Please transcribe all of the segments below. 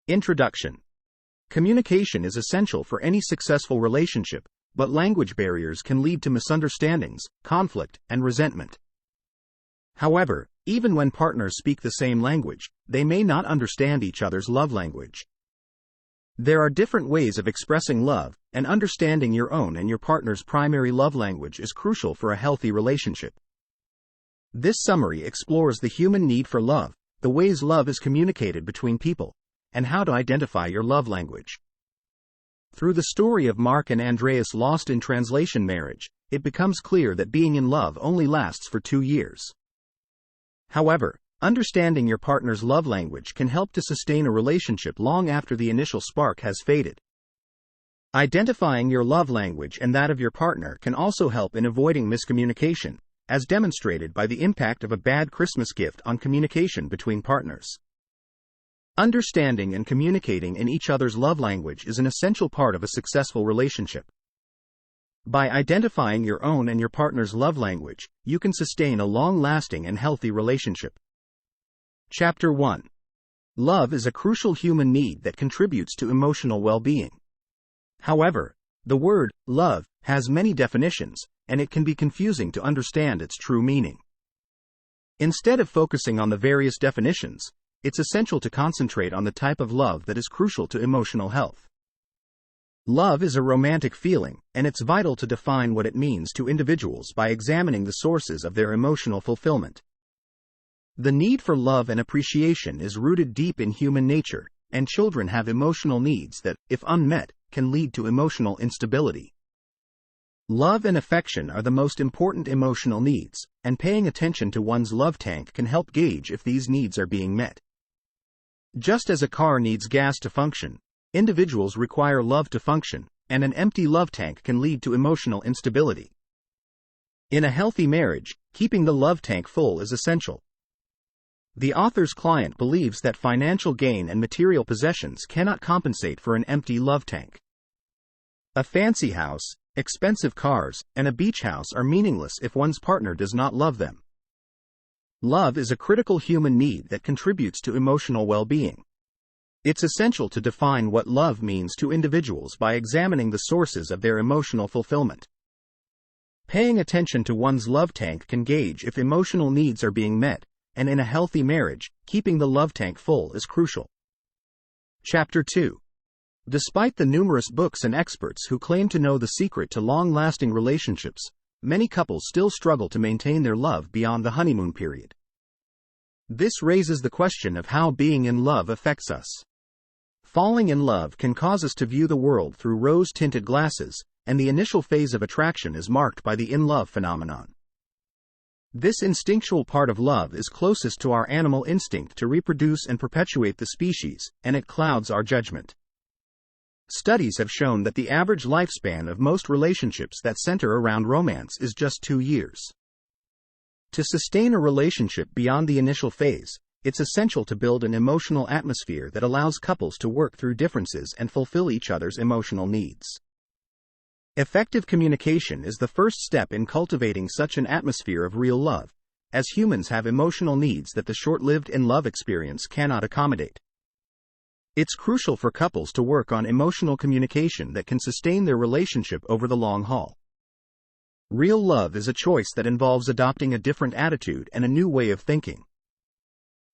Introduction. Communication is essential for any successful relationship, but language barriers can lead to misunderstandings, conflict, and resentment. However, even when partners speak the same language, they may not understand each other's love language. There are different ways of expressing love, and understanding your own and your partner's primary love language is crucial for a healthy relationship. This summary explores the human need for love, the ways love is communicated between people, and how to identify your love language. Through the story of Mark and Andreas' lost in translation marriage, it becomes clear that being in love only lasts for 2 years. However, understanding your partner's love language can help to sustain a relationship long after the initial spark has faded. Identifying your love language and that of your partner can also help in avoiding miscommunication, as demonstrated by the impact of a bad Christmas gift on communication between partners. Understanding and communicating in each other's love language is an essential part of a successful relationship. By identifying your own and your partner's love language, you can sustain a long-lasting and healthy relationship. Chapter 1. Love is a crucial human need that contributes to emotional well-being. However, the word love has many definitions, and it can be confusing to understand its true meaning. Instead of focusing on the various definitions, it's essential to concentrate on the type of love that is crucial to emotional health. Love is a romantic feeling, and it's vital to define what it means to individuals by examining the sources of their emotional fulfillment. The need for love and appreciation is rooted deep in human nature, and children have emotional needs that, if unmet, can lead to emotional instability. Love and affection are the most important emotional needs, and paying attention to one's love tank can help gauge if these needs are being met. Just as a car needs gas to function, individuals require love to function, and an empty love tank can lead to emotional instability. In a healthy marriage, keeping the love tank full is essential. The author's client believes that financial gain and material possessions cannot compensate for an empty love tank. A fancy house, expensive cars, and a beach house are meaningless if one's partner does not love them. Love is a critical human need that contributes to emotional well-being. It's essential to define what love means to individuals by examining the sources of their emotional fulfillment. Paying attention to one's love tank can gauge if emotional needs are being met, and in a healthy marriage, keeping the love tank full is crucial. Chapter 2. Despite the numerous books and experts who claim to know the secret to long-lasting relationships, many couples still struggle to maintain their love beyond the honeymoon period. This raises the question of how being in love affects us. Falling in love can cause us to view the world through rose-tinted glasses, and the initial phase of attraction is marked by the in-love phenomenon. This instinctual part of love is closest to our animal instinct to reproduce and perpetuate the species, and it clouds our judgment. Studies have shown that the average lifespan of most relationships that center around romance is just 2 years. To sustain a relationship beyond the initial phase, it's essential to build an emotional atmosphere that allows couples to work through differences and fulfill each other's emotional needs. Effective communication is the first step in cultivating such an atmosphere of real love, as humans have emotional needs that the short-lived in-love experience cannot accommodate. It's crucial for couples to work on emotional communication that can sustain their relationship over the long haul. Real love is a choice that involves adopting a different attitude and a new way of thinking.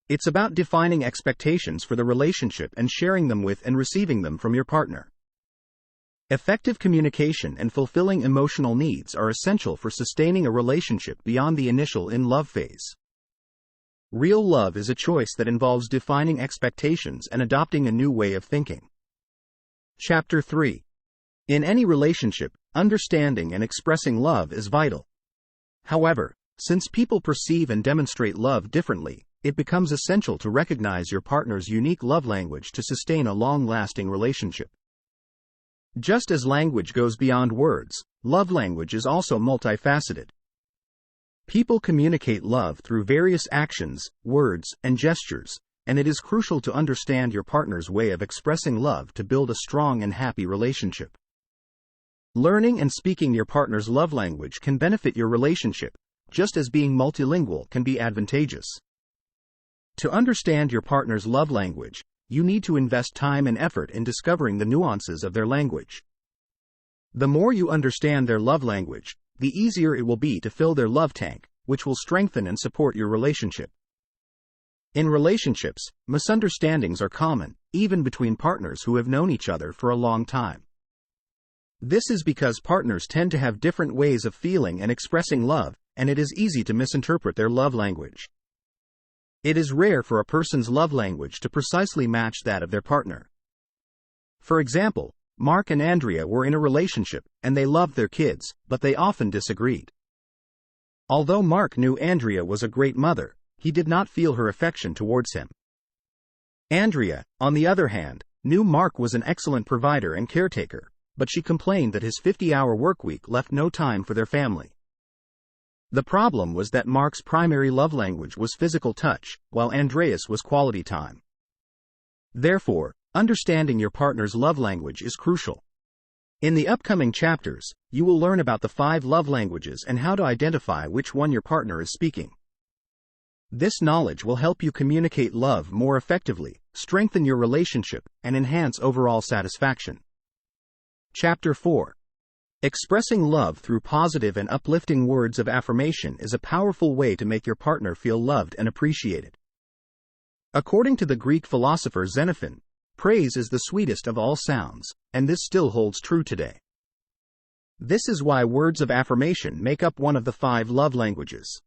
It's about defining expectations for the relationship and sharing them with and receiving them from your partner. Effective communication and fulfilling emotional needs are essential for sustaining a relationship beyond the initial in-love phase. Real love is a choice that involves defining expectations and adopting a new way of thinking. Chapter 3. In any relationship, understanding and expressing love is vital. However, since people perceive and demonstrate love differently, it becomes essential to recognize your partner's unique love language to sustain a long-lasting relationship. Just as language goes beyond words, love language is also multifaceted. People communicate love through various actions, words, and gestures, and it is crucial to understand your partner's way of expressing love to build a strong and happy relationship. Learning and speaking your partner's love language can benefit your relationship, just as being multilingual can be advantageous. To understand your partner's love language, you need to invest time and effort in discovering the nuances of their language. The more you understand their love language, the easier it will be to fill their love tank, which will strengthen and support your relationship. In relationships, misunderstandings are common, even between partners who have known each other for a long time. This is because partners tend to have different ways of feeling and expressing love, and it is easy to misinterpret their love language. It is rare for a person's love language to precisely match that of their partner. For example, Mark and Andrea were in a relationship, and they loved their kids, but they often disagreed. Although Mark knew Andrea was a great mother, he did not feel her affection towards him. Andrea, on the other hand, knew Mark was an excellent provider and caretaker, but she complained that his 50-hour workweek left no time for their family. The problem was that Mark's primary love language was physical touch, while Andrea's was quality time. Therefore, understanding your partner's love language is crucial. In the upcoming chapters, you will learn about the 5 love languages and how to identify which one your partner is speaking. This knowledge will help you communicate love more effectively, strengthen your relationship, and enhance overall satisfaction. Chapter 4. Expressing love through positive and uplifting words of affirmation is a powerful way to make your partner feel loved and appreciated. According to the Greek philosopher Xenophon, praise is the sweetest of all sounds, and this still holds true today. This is why words of affirmation make up one of the 5 love languages.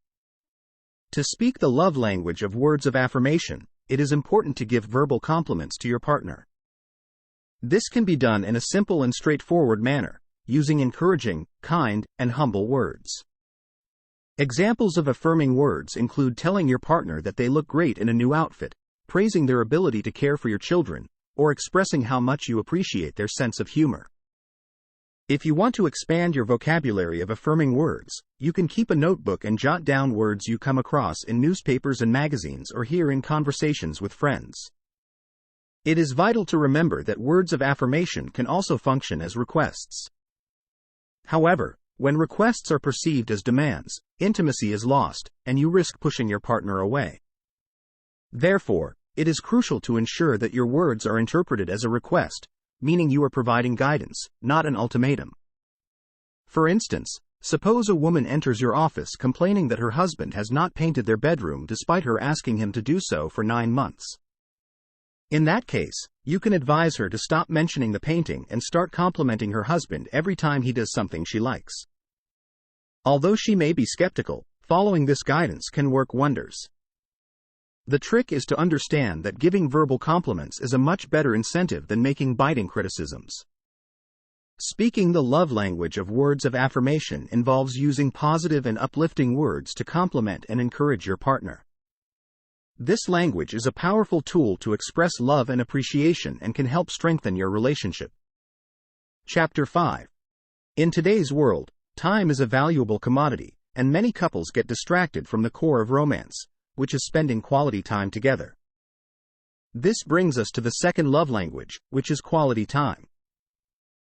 To speak the love language of words of affirmation, it is important to give verbal compliments to your partner. This can be done in a simple and straightforward manner, using encouraging, kind, and humble words. Examples of affirming words include telling your partner that they look great in a new outfit, praising their ability to care for your children, or expressing how much you appreciate their sense of humor. If you want to expand your vocabulary of affirming words, you can keep a notebook and jot down words you come across in newspapers and magazines or hear in conversations with friends. It is vital to remember that words of affirmation can also function as requests. However, when requests are perceived as demands, intimacy is lost, and you risk pushing your partner away. Therefore, it is crucial to ensure that your words are interpreted as a request, meaning you are providing guidance, not an ultimatum. For instance, suppose a woman enters your office complaining that her husband has not painted their bedroom despite her asking him to do so for 9 months. In that case, you can advise her to stop mentioning the painting and start complimenting her husband every time he does something she likes. Although she may be skeptical, following this guidance can work wonders. The trick is to understand that giving verbal compliments is a much better incentive than making biting criticisms. Speaking the love language of words of affirmation involves using positive and uplifting words to compliment and encourage your partner. This language is a powerful tool to express love and appreciation and can help strengthen your relationship. Chapter 5. In today's world, time is a valuable commodity, and many couples get distracted from the core of romance, which is spending quality time together. This brings us to the second love language, which is quality time.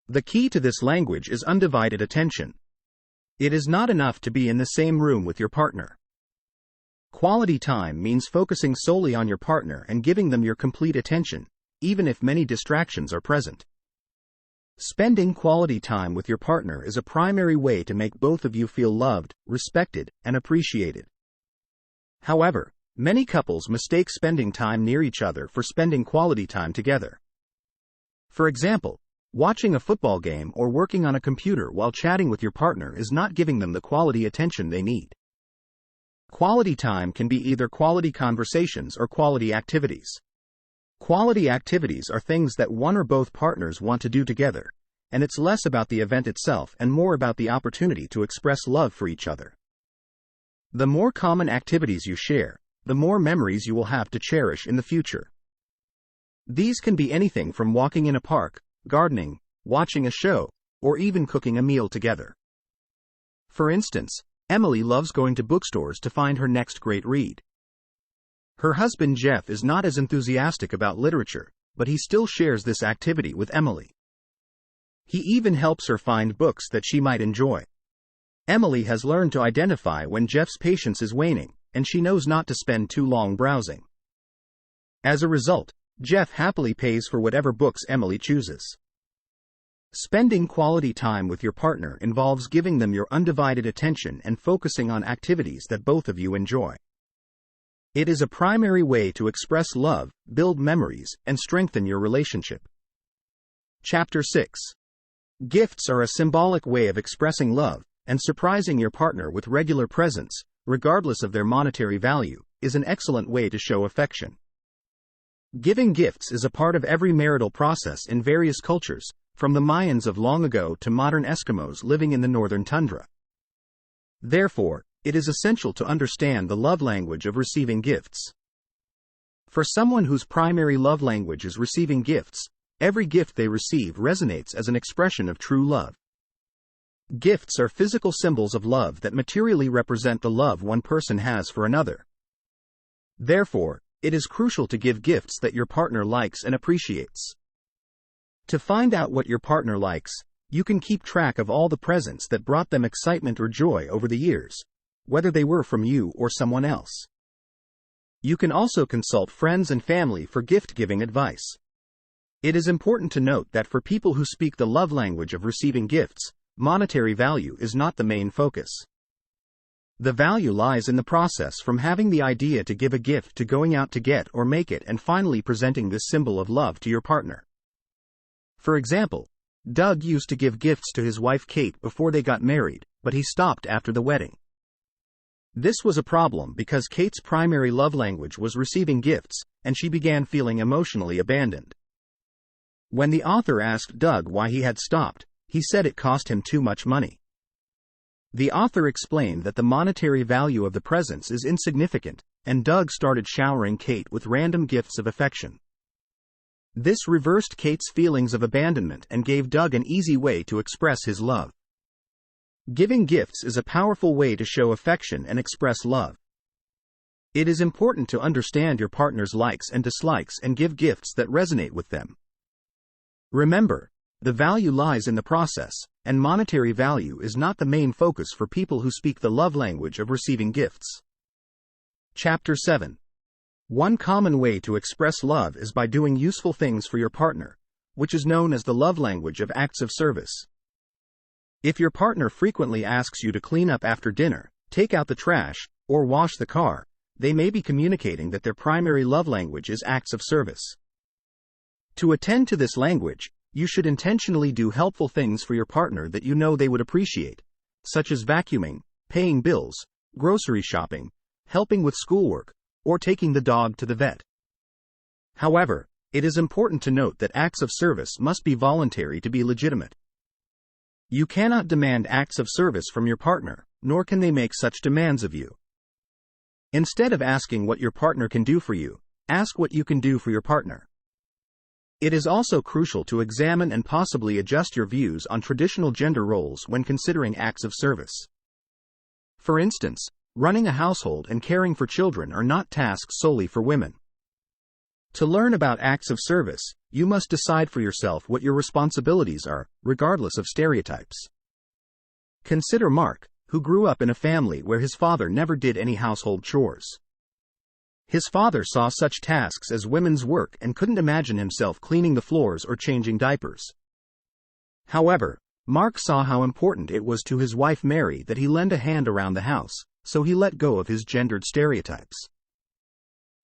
The key to this language is undivided attention. It is not enough to be in the same room with your partner. Quality time means focusing solely on your partner and giving them your complete attention, even if many distractions are present. Spending quality time with your partner is a primary way to make both of you feel loved, respected, and appreciated. However, many couples mistake spending time near each other for spending quality time together. For example, watching a football game or working on a computer while chatting with your partner is not giving them the quality attention they need. Quality time can be either quality conversations or quality activities. Quality activities are things that one or both partners want to do together, and it's less about the event itself and more about the opportunity to express love for each other. The more common activities you share, the more memories you will have to cherish in the future. These can be anything from walking in a park, gardening, watching a show, or even cooking a meal together. For instance, Emily loves going to bookstores to find her next great read. Her husband Jeff is not as enthusiastic about literature, but he still shares this activity with Emily. He even helps her find books that she might enjoy. Emily has learned to identify when Jeff's patience is waning, and she knows not to spend too long browsing. As a result, Jeff happily pays for whatever books Emily chooses. Spending quality time with your partner involves giving them your undivided attention and focusing on activities that both of you enjoy. It is a primary way to express love, build memories, and strengthen your relationship. Chapter 6. Gifts are a symbolic way of expressing love, and surprising your partner with regular presents, regardless of their monetary value, is an excellent way to show affection. Giving gifts is a part of every marital process in various cultures, from the Mayans of long ago to modern Eskimos living in the northern tundra. Therefore, it is essential to understand the love language of receiving gifts. For someone whose primary love language is receiving gifts, every gift they receive resonates as an expression of true love. Gifts are physical symbols of love that materially represent the love one person has for another. Therefore, it is crucial to give gifts that your partner likes and appreciates. To find out what your partner likes, you can keep track of all the presents that brought them excitement or joy over the years, whether they were from you or someone else. You can also consult friends and family for gift-giving advice. It is important to note that for people who speak the love language of receiving gifts, monetary value is not the main focus. The value lies in the process from having the idea to give a gift to going out to get or make it and finally presenting this symbol of love to your partner. For example, Doug used to give gifts to his wife Kate before they got married, but he stopped after the wedding. This was a problem because Kate's primary love language was receiving gifts, and she began feeling emotionally abandoned. When the author asked Doug why he had stopped, he said it cost him too much money. The author explained that the monetary value of the presents is insignificant, and Doug started showering Kate with random gifts of affection. This reversed Kate's feelings of abandonment and gave Doug an easy way to express his love. Giving gifts is a powerful way to show affection and express love. It is important to understand your partner's likes and dislikes and give gifts that resonate with them. Remember, the value lies in the process, and monetary value is not the main focus for people who speak the love language of receiving gifts. Chapter 7. One common way to express love is by doing useful things for your partner, which is known as the love language of acts of service. If your partner frequently asks you to clean up after dinner, take out the trash, or wash the car, they may be communicating that their primary love language is acts of service. To attend to this language, you should intentionally do helpful things for your partner that you know they would appreciate, such as vacuuming, paying bills, grocery shopping, helping with schoolwork, or taking the dog to the vet. However, it is important to note that acts of service must be voluntary to be legitimate. You cannot demand acts of service from your partner, nor can they make such demands of you. Instead of asking what your partner can do for you, ask what you can do for your partner. It is also crucial to examine and possibly adjust your views on traditional gender roles when considering acts of service. For instance, running a household and caring for children are not tasks solely for women. To learn about acts of service, you must decide for yourself what your responsibilities are, regardless of stereotypes. Consider Mark, who grew up in a family where his father never did any household chores. His father saw such tasks as women's work and couldn't imagine himself cleaning the floors or changing diapers. However, Mark saw how important it was to his wife Mary that he lend a hand around the house, so he let go of his gendered stereotypes.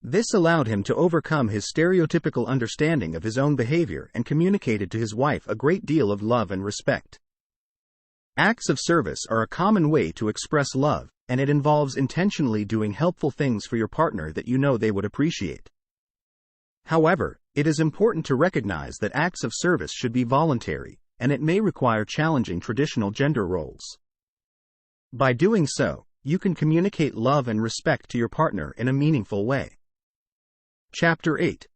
This allowed him to overcome his stereotypical understanding of his own behavior and communicated to his wife a great deal of love and respect. Acts of service are a common way to express love, and it involves intentionally doing helpful things for your partner that you know they would appreciate. However, it is important to recognize that acts of service should be voluntary, and it may require challenging traditional gender roles. By doing so, you can communicate love and respect to your partner in a meaningful way. Chapter 8.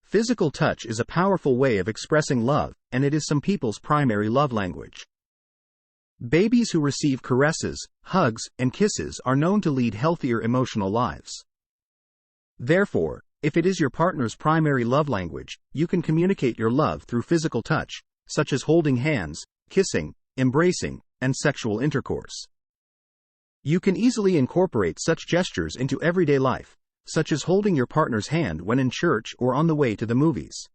Physical touch is a powerful way of expressing love, and it is some people's primary love language. Babies who receive caresses, hugs, and kisses are known to lead healthier emotional lives. Therefore, if it is your partner's primary love language, you can communicate your love through physical touch, such as holding hands, kissing, embracing, and sexual intercourse. You can easily incorporate such gestures into everyday life, such as holding your partner's hand when in church or on the way to the movies.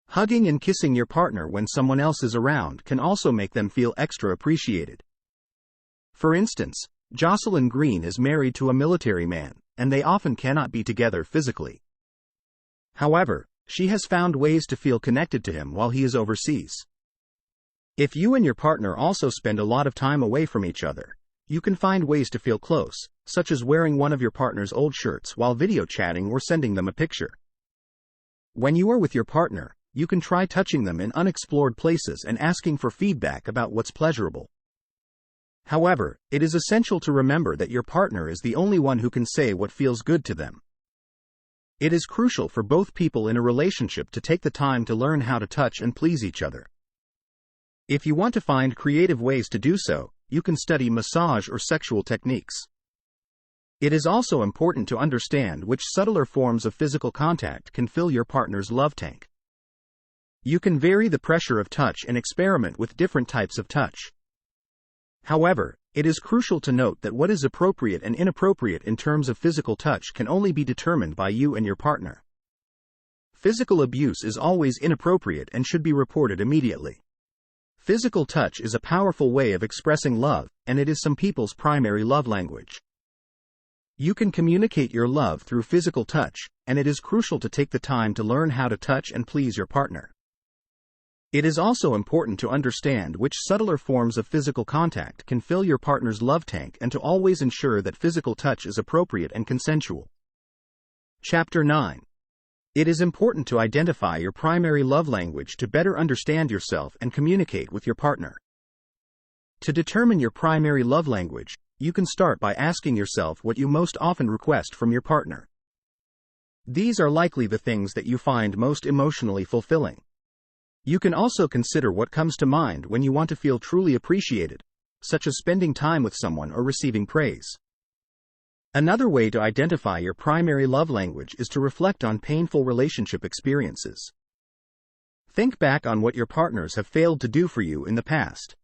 Hugging and kissing your partner when someone else is around can also make them feel extra appreciated. For instance, Jocelyn Green is married to a military man, and they often cannot be together physically. However, she has found ways to feel connected to him while he is overseas. If you and your partner also spend a lot of time away from each other, you can find ways to feel close, such as wearing one of your partner's old shirts while video chatting or sending them a picture. When you are with your partner, you can try touching them in unexplored places and asking for feedback about what's pleasurable. However, it is essential to remember that your partner is the only one who can say what feels good to them. It is crucial for both people in a relationship to take the time to learn how to touch and please each other. If you want to find creative ways to do so, you can study massage or sexual techniques. It is also important to understand which subtler forms of physical contact can fill your partner's love tank. You can vary the pressure of touch and experiment with different types of touch. However, it is crucial to note that what is appropriate and inappropriate in terms of physical touch can only be determined by you and your partner. Physical abuse is always inappropriate and should be reported immediately. Physical touch is a powerful way of expressing love, and it is some people's primary love language. You can communicate your love through physical touch, and it is crucial to take the time to learn how to touch and please your partner. It is also important to understand which subtler forms of physical contact can fill your partner's love tank and to always ensure that physical touch is appropriate and consensual. Chapter 9. It is important to identify your primary love language to better understand yourself and communicate with your partner. To determine your primary love language, you can start by asking yourself what you most often request from your partner. These are likely the things that you find most emotionally fulfilling. You can also consider what comes to mind when you want to feel truly appreciated, such as spending time with someone or receiving praise. Another way to identify your primary love language is to reflect on painful relationship experiences. Think back on what your partners have failed to do for you in the past.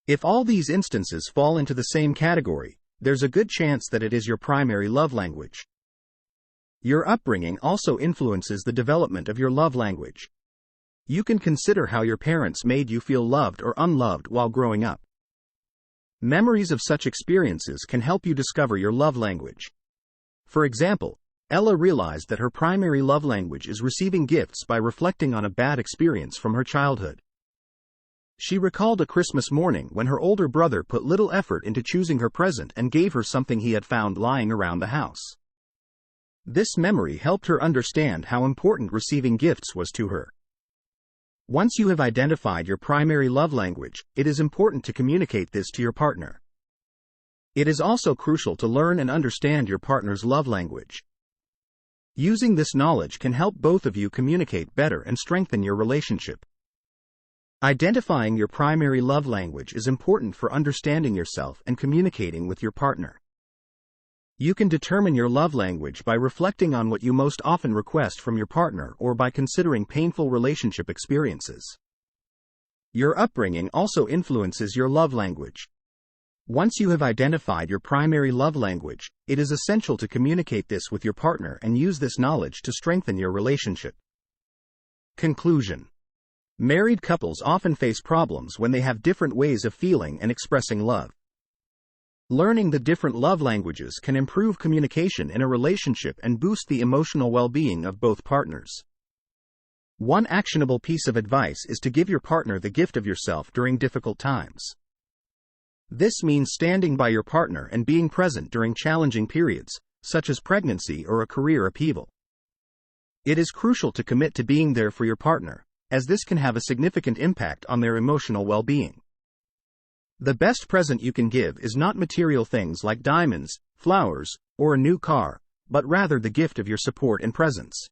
If all these instances fall into the same category, there's a good chance that it is your primary love language. Your upbringing also influences the development of your love language. You can consider how your parents made you feel loved or unloved while growing up. Memories of such experiences can help you discover your love language. For example, Ella realized that her primary love language is receiving gifts by reflecting on a bad experience from her childhood. She recalled a Christmas morning when her older brother put little effort into choosing her present and gave her something he had found lying around the house. This memory helped her understand how important receiving gifts was to her. Once you have identified your primary love language, it is important to communicate this to your partner. It is also crucial to learn and understand your partner's love language. Using this knowledge can help both of you communicate better and strengthen your relationship. Identifying your primary love language is important for understanding yourself and communicating with your partner. You can determine your love language by reflecting on what you most often request from your partner or by considering painful relationship experiences. Your upbringing also influences your love language. Once you have identified your primary love language, it is essential to communicate this with your partner and use this knowledge to strengthen your relationship. Conclusion. Married couples often face problems when they have different ways of feeling and expressing love. Learning the different love languages can improve communication in a relationship and boost the emotional well-being of both partners. One actionable piece of advice is to give your partner the gift of yourself during difficult times. This means standing by your partner and being present during challenging periods, such as pregnancy or a career upheaval. It is crucial to commit to being there for your partner, as this can have a significant impact on their emotional well-being. The best present you can give is not material things like diamonds, flowers, or a new car, but rather the gift of your support and presence.